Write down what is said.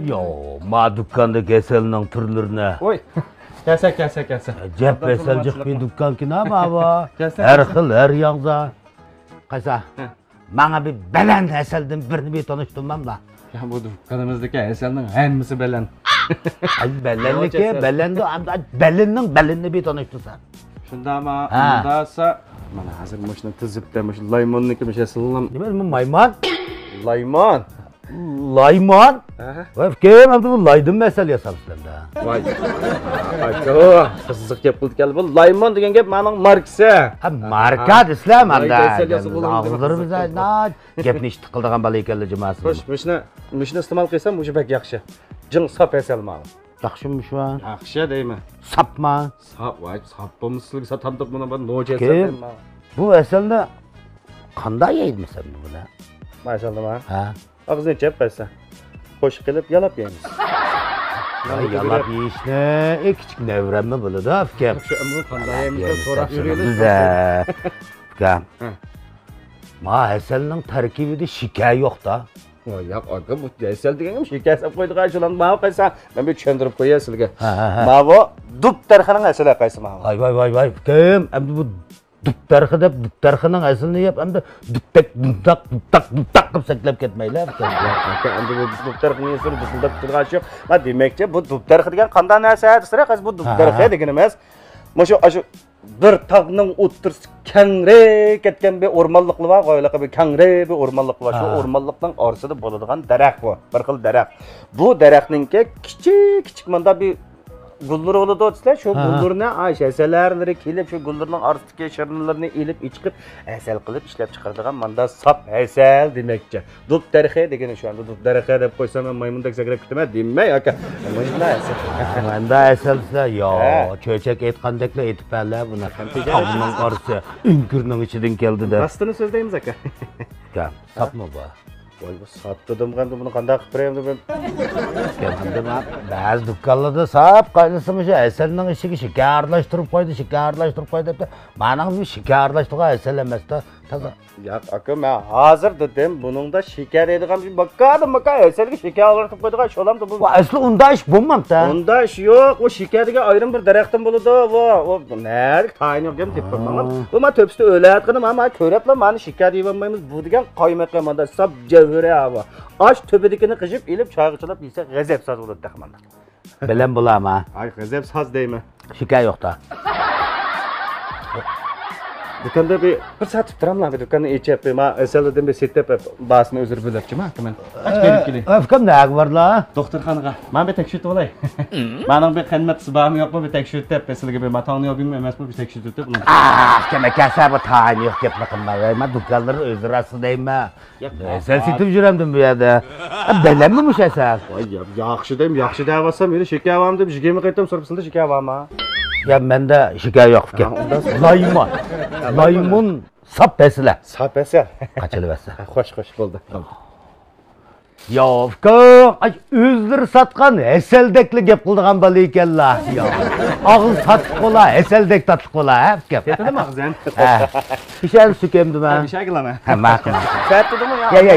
Yo, ma dükkandaki eselinin türlerine. Oy. Gelsek. Cep eselcik bir dükkan ki ne baba? Her xil, her yangza. Kaysa, bana bir belen eselden birini bir tanıştırmam da. Ya bu dükkanımızdaki eselinin hemmisi belen. Ay belenli ki, belendi, beleninin belenini bir tanıştırsan. Şunda ama, bundasa... Mana hazır maşına tızıp demiş, laymonun kimiş eselim. Ne mi mayman? Layman. Layman? Vay kim abdu bu laydın mesel yasam sizlerde. Vay. Ay, kızık yapıldı geldi bu. Layman degen gep manın markası. Ha marka İslam anda. Laydın esel bulalım. Ağızları bize na gepni iş tıkıldıgan balı ekelli cıması. Hoş, mişne istimal kıysam bu bek yakşı. Cın sap esel malı. Yaxşıymış va. Yakşı deymi. Sapma. Sap, vay, sap bomısılık satandık buna ben noca esel Kim? deymi. Bu eselde kanda yeyilmesen bu ne? Maşallah Ha. Ağzını cep versen. Hoş gelip yalap yiyiniz. Yalap yiyiş ne? Küçük nevrenme böyle da afkem. Şu ömrü kandayemizde sorak yürüyelim. Güzel. Afkem. Ma eselinin terkibi de şikayet yok da. Yok aga bu esel degenim şikayet sap koydu karşılan mağa kaysa ben bir çöndürüp koyuyor silge. Mağa bu dup terkanın esele kaysa mağa. Vay. Afkem. Hem bu dup terkı dep, dup terkının eselini yap. Hem de dup kıp seklep ketmeyle. Hem de bu dup terkının eseli dupulda tutur karşı yok. Ma demekçe bu dup terkı degen kandan esel sıra kaysa bu dup terkı degen emez. Şu bir tağının o'ttirisi kengre ketken bir ormanlıklı var, goylaqa bir kengre bir ormanlık var. Şu ormanlıktan orasida bo'ladigan daraxt bu, bir xil daraxt. Bu daraxtninki kichik manda bir gullar bo'ladi desizlar, shu gullarni ashasalarlari kelib, shu gullarning orasidagi shirinlarni elib, ichqib, asal qilib ishlab chiqaradigan manda sap asal demekçi. Dup daraxti degani şu anda dup daraxti deb qo'ysam men maymundak sakrab ketaman demay aka. Manda asalsa yo, cho'chak aytgandekla aytib berlar buni. Tavning orasi inkirning ichidan keldi-da. Rostini so'zlaymiz aka. Gap, sapma bu. Voy bu sap dedim qanday buni qanday qilib berayim deb. Endi ba'zi dukkanlarda sap qaynasimish asalning ishiga shikarlashtirib qo'ydi deb. Mening bu shikarlashtirgan asal emasda. Toza. Yo'q aka, men hozir dedim, buningda shakar edigan bir bakka asalga shakar olib qo'ydigan sholamda bu. Asli unda ish bo'lmabdi. Unda ish yo'q, o shakarga ayrim bir daraxtdan bo'ladi. O nari tayin yo'q deb turibman. Bu men to'psida o'layotganim, men ko'raplar, meni shakar yeb olmaymiz. Bu degan qaymoqqa menda sap javhari ava. Ash to'pidikini qijib, elib choyga chilab yesa g'azab soz bo'ladi dehmanda. Bilan bo'lama. Ay g'azab soz deymi? Shikay yo'qda. Dükkanda bir satib turamlar bir dükkanı içep, ma eselden bir setep basını özür bilipçi ma hemen. Aç berip kelin. Öfkem ne akbarla? Doktorxonaga. Men bir tekshirib olay. Mening bir xizmat sibami yo'qmi, bir tekshirib deb, sizlarga bir matoni yo'qmi emasmi, bir tekshirib deb. Kime kasab tayin yo'q deb qilma. Men dükkanlarni o'zirasi deyman. Sen setib juramdim bu yerda. Bilanmi mushasal? Voy, yaxshi deyim, yaxshi deyapsam, meni shekavam deb jigemi qaytam so'rabsizlar shekavama. Ya menda shikay yo'q ekan. Laymun sap pesla. Sap pesla. Qachilib asa. Xo'sh bo'ldi. Yo'q, ay o'zlari satgan eseldekli gap qildigan bola ekanlar. Yo'q. Og'iz tatib qola, eseldek tatib qola, gap. Ketadimi og'zan? Pishar sukemdimi? Pishar qilama. Ha, ma'qul. Ketadimi yo? Ya,